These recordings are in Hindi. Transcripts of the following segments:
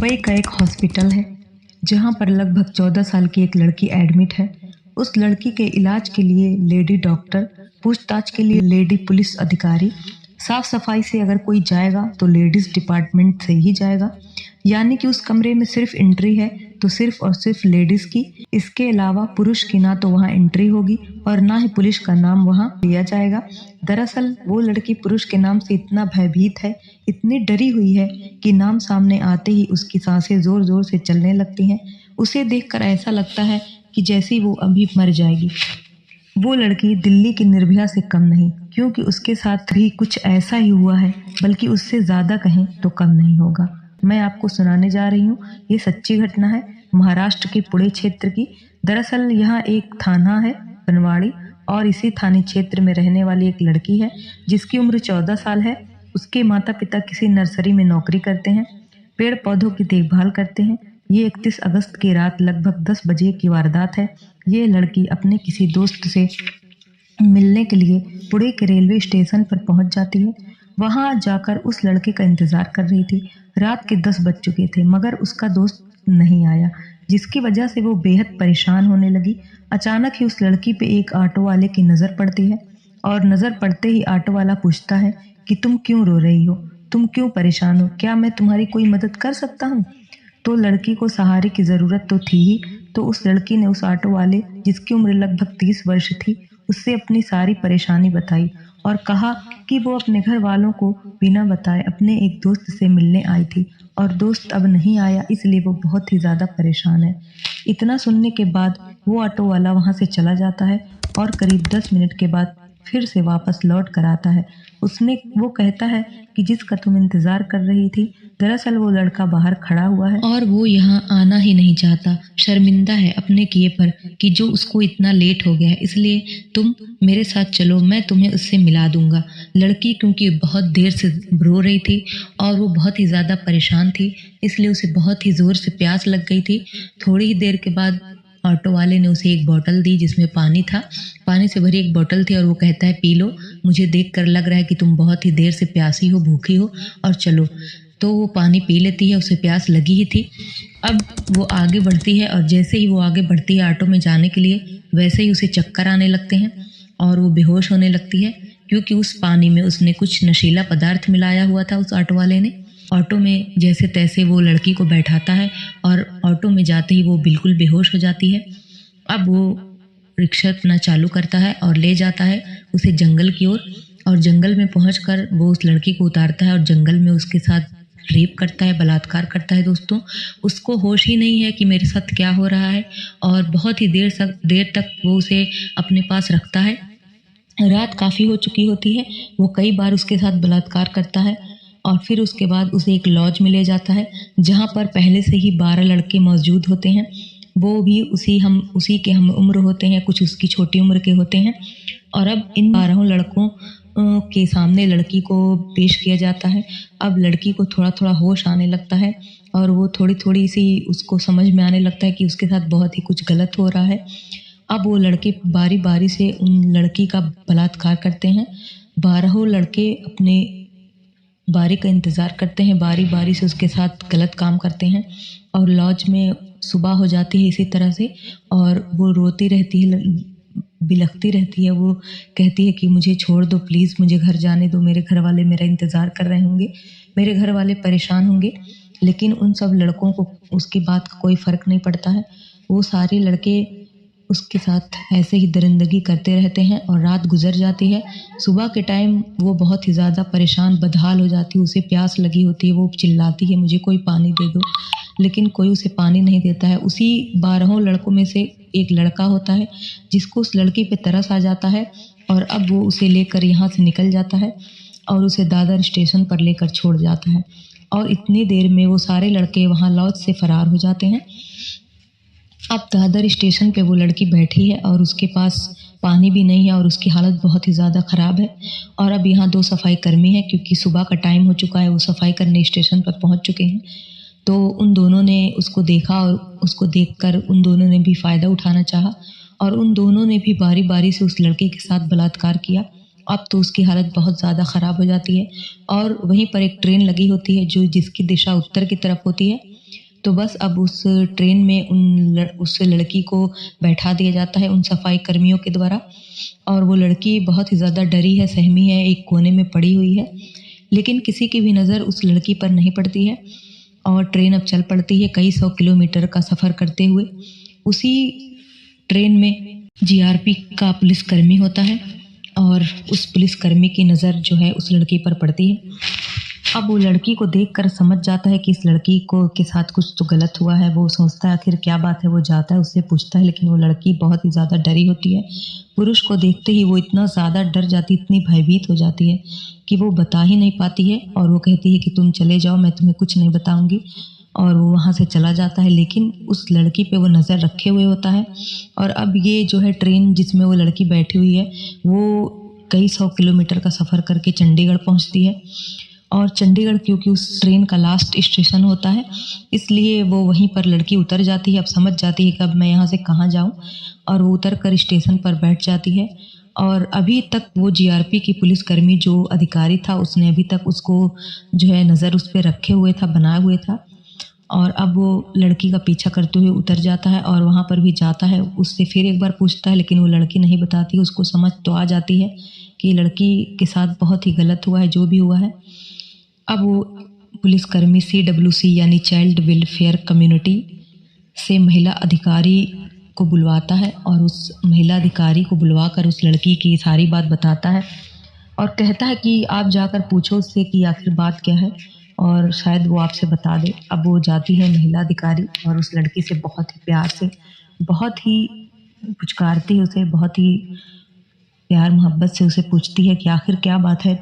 मुंबई का एक हॉस्पिटल है जहां पर लगभग 14 साल की एक लड़की एडमिट है। उस लड़की के इलाज के लिए लेडी डॉक्टर, पूछताछ के लिए लेडी पुलिस अधिकारी, साफ सफाई से अगर कोई जाएगा तो लेडीज डिपार्टमेंट से ही जाएगा। यानी कि उस कमरे में सिर्फ एंट्री है तो सिर्फ और सिर्फ लेडीज की। इसके अलावा पुरुष की ना तो वहाँ एंट्री होगी और ना ही पुलिस का नाम वहाँ लिया जाएगा। दरअसल वो लड़की पुरुष के नाम से इतना भयभीत है, इतनी डरी हुई है कि नाम सामने आते ही उसकी सांसें जोर जोर से चलने लगती हैं। उसे देखकर ऐसा लगता है कि जैसे वो अभी मर जाएगी। वो लड़की दिल्ली की निर्भया से कम नहीं, क्योंकि उसके साथ भी कुछ ऐसा ही हुआ है, बल्कि उससे ज़्यादा कहें तो कम नहीं होगा। मैं आपको सुनाने जा रही हूँ, ये सच्ची घटना है महाराष्ट्र के पुणे क्षेत्र की। दरअसल यहाँ एक थाना है बनवाड़ी, और इसी थाने क्षेत्र में रहने वाली एक लड़की है जिसकी उम्र 14 साल है। उसके माता पिता किसी नर्सरी में नौकरी करते हैं, पेड़ पौधों की देखभाल करते हैं। ये 31 अगस्त की रात लगभग 10 बजे की वारदात है। ये लड़की अपने किसी दोस्त से मिलने के लिए पुणे के रेलवे स्टेशन पर पहुंच जाती है। वहां जाकर उस लड़के का इंतजार कर रही थी। रात के 10 बज चुके थे मगर उसका दोस्त नहीं आया, जिसकी वजह से वो बेहद परेशान होने लगी। अचानक ही उस लड़की पे एक ऑटो वाले की नज़र पड़ती है, और नज़र पड़ते ही ऑटो वाला पूछता है कि तुम क्यों रो रही हो, तुम क्यों परेशान हो, क्या मैं तुम्हारी कोई मदद कर सकता हूँ। तो लड़की को सहारे की ज़रूरत तो थी ही, तो उस लड़की ने उस ऑटो वाले, जिसकी उम्र लगभग 30 वर्ष थी, उससे अपनी सारी परेशानी बताई और कहा कि वो अपने घर वालों को बिना बताए अपने एक दोस्त से मिलने आई थी और दोस्त अब नहीं आया, इसलिए वो बहुत ही ज़्यादा परेशान है। इतना सुनने के बाद वो ऑटो वाला वहाँ से चला जाता है और करीब 10 मिनट के बाद फिर से वापस लौट कर आता है। वो कहता है कि जिसका तुम इंतज़ार कर रही थी, दरअसल वो लड़का बाहर खड़ा हुआ है और वो यहाँ आना ही नहीं चाहता। शर्मिंदा है अपने किए पर कि जो उसको इतना लेट हो गया है, इसलिए तुम मेरे साथ चलो, मैं तुम्हें उससे मिला दूंगा। लड़की क्योंकि बहुत देर से रो रही थी और वो बहुत ही ज़्यादा परेशान थी, इसलिए उसे बहुत ही ज़ोर से प्यास लग गई थी। थोड़ी ही देर के बाद ऑटो वाले ने उसे एक बोतल दी जिसमें पानी था, पानी से भरी एक बोतल थी, और वो कहता है पी लो, मुझे देखकर लग रहा है कि तुम बहुत ही देर से प्यासी हो, भूखी हो, और चलो। तो वो पानी पी लेती है, उसे प्यास लगी ही थी। अब वो आगे बढ़ती है, और जैसे ही वो आगे बढ़ती है ऑटो में जाने के लिए, वैसे ही उसे चक्कर आने लगते हैं और वो बेहोश होने लगती है, क्योंकि उस पानी में उसने कुछ नशीला पदार्थ मिलाया हुआ था उस ऑटो वाले ने। ऑटो में जैसे तैसे वो लड़की को बैठाता है और ऑटो में जाते ही वो बिल्कुल बेहोश हो जाती है। अब वो रिक्शा अपना चालू करता है और ले जाता है उसे जंगल की ओर, और जंगल में पहुंचकर वो उस लड़की को उतारता है और जंगल में उसके साथ रेप करता है, बलात्कार करता है। दोस्तों, उसको होश ही नहीं है कि मेरे साथ क्या हो रहा है, और बहुत ही देर तक वो उसे अपने पास रखता है। रात काफ़ी हो चुकी होती है, वो कई बार उसके साथ बलात्कार करता है, और फिर उसके बाद उसे एक लॉज में ले जाता है जहाँ पर पहले से ही 12 लड़के मौजूद होते हैं। वो भी उसी के हम उम्र होते हैं, कुछ उसकी छोटी उम्र के होते हैं। और अब इन 12 लड़कों के सामने लड़की को पेश किया जाता है। अब लड़की को थोड़ा थोड़ा होश आने लगता है, और वो थोड़ी थोड़ी सी उसको समझ में आने लगता है कि उसके साथ बहुत ही कुछ गलत हो रहा है। अब वो लड़के बारी बारी से उन लड़की का बलात्कार करते हैं। 12 लड़के अपने बारी का इंतज़ार करते हैं, बारी बारी से उसके साथ गलत काम करते हैं, और लॉज में सुबह हो जाती है इसी तरह से, और वो रोती रहती है, बिलखती रहती है। वो कहती है कि मुझे छोड़ दो प्लीज़, मुझे घर जाने दो, मेरे घर वाले मेरा इंतज़ार कर रहे होंगे, मेरे घर वाले परेशान होंगे। लेकिन उन सब लड़कों को उसकी बात का कोई फ़र्क नहीं पड़ता है। वो सारे लड़के उसके साथ ऐसे ही दरिंदगी करते रहते हैं, और रात गुजर जाती है। सुबह के टाइम वो बहुत ही ज़्यादा परेशान बदहाल हो जाती है, उसे प्यास लगी होती है, वो चिल्लाती है मुझे कोई पानी दे दो, लेकिन कोई उसे पानी नहीं देता है। उसी 12 लड़कों में से एक लड़का होता है जिसको उस लड़की पे तरस आ जाता है, और अब वो उसे लेकर यहाँ से निकल जाता है और उसे दादर स्टेशन पर लेकर छोड़ जाता है। और इतनी देर में वो सारे लड़के वहाँ लॉज से फरार हो जाते हैं। अब दादर स्टेशन पे वो लड़की बैठी है और उसके पास पानी भी नहीं है, और उसकी हालत बहुत ही ज़्यादा ख़राब है। और अब यहाँ 2 सफाई कर्मी हैं, क्योंकि सुबह का टाइम हो चुका है, वो सफाई करने स्टेशन पर पहुँच चुके हैं। तो उन दोनों ने उसको देखा, और उसको देखकर उन दोनों ने भी फ़ायदा उठाना चाहा, और उन दोनों ने भी बारी बारी से उस लड़के के साथ बलात्कार किया। अब तो उसकी हालत बहुत ज़्यादा ख़राब हो जाती है, और वहीं पर एक ट्रेन लगी होती है जिसकी दिशा उत्तर की तरफ होती है। तो बस अब उस ट्रेन में उस लड़की को बैठा दिया जाता है उन सफाई कर्मियों के द्वारा, और वो लड़की बहुत ही ज़्यादा डरी है, सहमी है, एक कोने में पड़ी हुई है। लेकिन किसी की भी नज़र उस लड़की पर नहीं पड़ती है और ट्रेन अब चल पड़ती है कई 100 किलोमीटर का सफ़र करते हुए। उसी ट्रेन में जीआरपी का पुलिसकर्मी होता है और उस पुलिसकर्मी की नज़र जो है उस लड़की पर पड़ती है। अब वो लड़की को देखकर समझ जाता है कि इस लड़की को के साथ कुछ तो गलत हुआ है। वो सोचता है आखिर क्या बात है, वो जाता है उससे पूछता है, लेकिन वो लड़की बहुत ही ज़्यादा डरी होती है। पुरुष को देखते ही वो इतना ज़्यादा डर जाती, इतनी भयभीत हो जाती है कि वो बता ही नहीं पाती है और वो कहती है कि तुम चले जाओ, मैं तुम्हें कुछ नहीं बताऊंगी, और वो वहाँ से चला जाता है। लेकिन उस लड़की पे वो नज़र रखे हुए होता है। और अब ये जो है ट्रेन जिसमें वो लड़की बैठी हुई है वो कई 100 किलोमीटर का सफ़र करके चंडीगढ़ पहुँचती है। और चंडीगढ़ क्योंकि उस ट्रेन का लास्ट स्टेशन होता है, इसलिए वो वहीं पर लड़की उतर जाती है। अब समझ जाती है कि अब मैं यहाँ से कहाँ जाऊँ, और वो उतर कर स्टेशन पर बैठ जाती है। और अभी तक वो जीआरपी की पुलिसकर्मी जो अधिकारी था उसने अभी तक उसको जो है नज़र उस पर रखे हुए था, बनाए हुए था। और अब वो लड़की का पीछा करते हुए उतर जाता है और वहाँ पर भी जाता है, उससे फिर एक बार पूछता है, लेकिन वो लड़की नहीं बताती। उसको समझ तो आ जाती है कि लड़की के साथ बहुत ही गलत हुआ है जो भी हुआ है। अब वो पुलिसकर्मी CWC यानी चाइल्ड वेलफेयर कम्युनिटी से महिला अधिकारी को बुलवाता है और उस महिला अधिकारी को बुलवाकर उस लड़की की सारी बात बताता है और कहता है कि आप जाकर पूछो उससे कि आखिर बात क्या है और शायद वो आपसे बता दे। अब वो जाती है महिला अधिकारी और उस लड़की से बहुत ही प्यार से, बहुत ही पुचकारती है उसे, बहुत ही प्यार मोहब्बत से उसे पूछती है कि आखिर क्या बात है,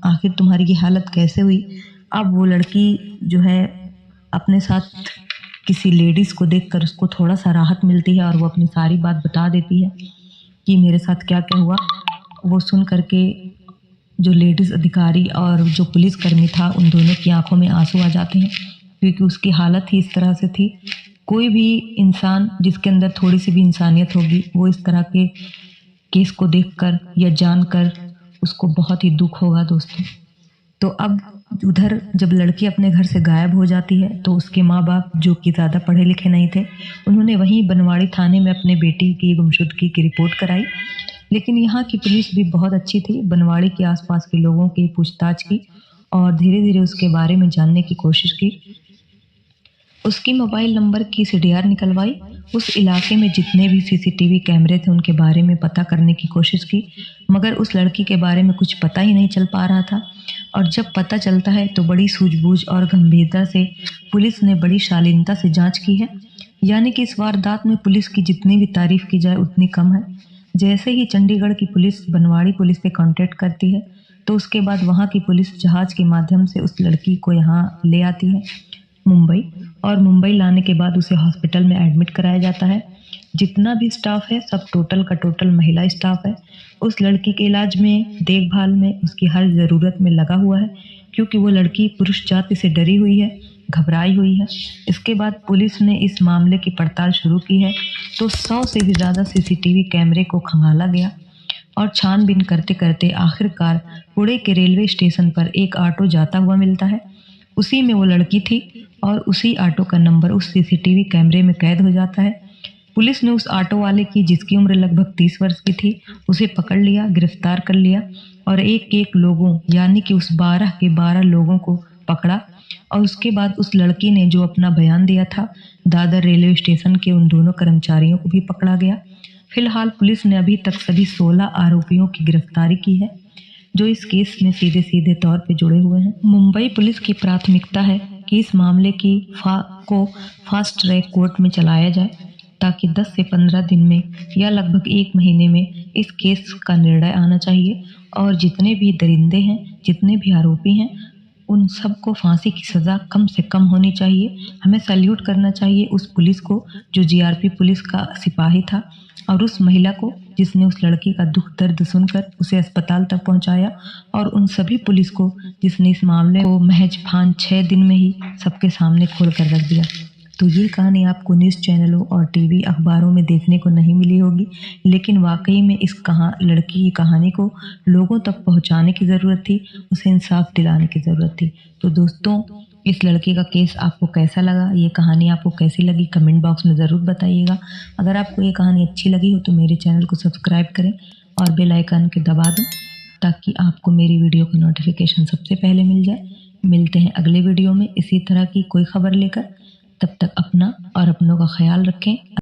आखिर तुम्हारी ये हालत कैसे हुई। अब वो लड़की जो है अपने साथ किसी लेडीज़ को देखकर उसको थोड़ा सा राहत मिलती है और वो अपनी सारी बात बता देती है कि मेरे साथ क्या क्या हुआ। वो सुन करके जो लेडीज़ अधिकारी और जो पुलिसकर्मी था उन दोनों की आंखों में आंसू आ जाते हैं, क्योंकि उसकी हालत ही इस तरह से थी। कोई भी इंसान जिसके अंदर थोड़ी सी भी इंसानियत होगी वो इस तरह के केस को देखकर या जानकर उसको बहुत ही दुख होगा दोस्तों। तो अब उधर जब लड़की अपने घर से गायब हो जाती है तो उसके माँ बाप जो कि ज़्यादा पढ़े लिखे नहीं थे, उन्होंने वहीं बनवाड़ी थाने में अपने बेटी की गुमशुदगी की रिपोर्ट कराई। लेकिन यहाँ की पुलिस भी बहुत अच्छी थी, बनवाड़ी के आसपास के लोगों की पूछताछ की और धीरे धीरे उसके बारे में जानने की कोशिश की। उसकी मोबाइल नंबर की CDR निकलवाई, उस इलाके में जितने भी CCTV कैमरे थे उनके बारे में पता करने की कोशिश की, मगर उस लड़की के बारे में कुछ पता ही नहीं चल पा रहा था। और जब पता चलता है तो बड़ी सूझबूझ और गंभीरता से पुलिस ने बड़ी शालीनता से जांच की है। यानी कि इस वारदात में पुलिस की जितनी भी तारीफ की जाए उतनी कम है। जैसे ही चंडीगढ़ की पुलिस बनवाड़ी पुलिस से कांटेक्ट करती है तो उसके बाद वहाँ की पुलिस जहाज के माध्यम से उस लड़की को यहाँ ले आती है मुंबई, और मुंबई लाने के बाद उसे हॉस्पिटल में एडमिट कराया जाता है। जितना भी स्टाफ है सब टोटल का टोटल महिला स्टाफ है। उस लड़की के इलाज में, देखभाल में, उसकी हर ज़रूरत में लगा हुआ है, क्योंकि वो लड़की पुरुष जाति से डरी हुई है, घबराई हुई है। इसके बाद पुलिस ने इस मामले की पड़ताल शुरू की है तो 100 से भी ज़्यादा CCTV कैमरे को खंगाला गया और छानबीन करते करते आखिरकार पुणे के रेलवे स्टेशन पर एक ऑटो जाता हुआ मिलता है। उसी में वो लड़की थी और उसी ऑटो का नंबर उस CCTV कैमरे में कैद हो जाता है। पुलिस ने उस ऑटो वाले की, जिसकी उम्र लगभग 30 वर्ष की थी, उसे पकड़ लिया, गिरफ्तार कर लिया और एक एक लोगों यानी कि उस 12 के 12 लोगों को पकड़ा। और उसके बाद उस लड़की ने जो अपना बयान दिया था, दादर रेलवे स्टेशन के उन दोनों कर्मचारियों को भी पकड़ा गया। फिलहाल पुलिस ने अभी तक सभी 16 आरोपियों की गिरफ्तारी की है जो इस केस में सीधे सीधे तौर पे जुड़े हुए हैं। मुंबई पुलिस की प्राथमिकता है कि इस मामले को फास्ट ट्रैक कोर्ट में चलाया जाए ताकि 10 से 15 दिन में या लगभग 1 महीने में इस केस का निर्णय आना चाहिए और जितने भी दरिंदे हैं, जितने भी आरोपी हैं, उन सबको फांसी की सज़ा कम से कम होनी चाहिए। हमें सैल्यूट करना चाहिए उस पुलिस को जो GRP पुलिस का सिपाही था और उस महिला को जिसने उस लड़की का दुख दर्द सुनकर उसे अस्पताल तक पहुंचाया, और उन सभी पुलिस को जिसने इस मामले को महज 5-6 दिन में ही सबके सामने खोल कर रख दिया। तो ये कहानी आपको न्यूज़ चैनलों और टीवी अखबारों में देखने को नहीं मिली होगी, लेकिन वाकई में इस लड़की की कहानी को लोगों तक पहुंचाने की ज़रूरत थी, उसे इंसाफ दिलाने की ज़रूरत थी। तो दोस्तों, इस लड़के का केस आपको कैसा लगा, ये कहानी आपको कैसी लगी, कमेंट बॉक्स में ज़रूर बताइएगा। अगर आपको ये कहानी अच्छी लगी हो तो मेरे चैनल को सब्सक्राइब करें और बेल आइकन के दबा दें ताकि आपको मेरी वीडियो का नोटिफिकेशन सबसे पहले मिल जाए। मिलते हैं अगले वीडियो में इसी तरह की कोई खबर लेकर। तब तक अपना और अपनों का ख्याल रखें।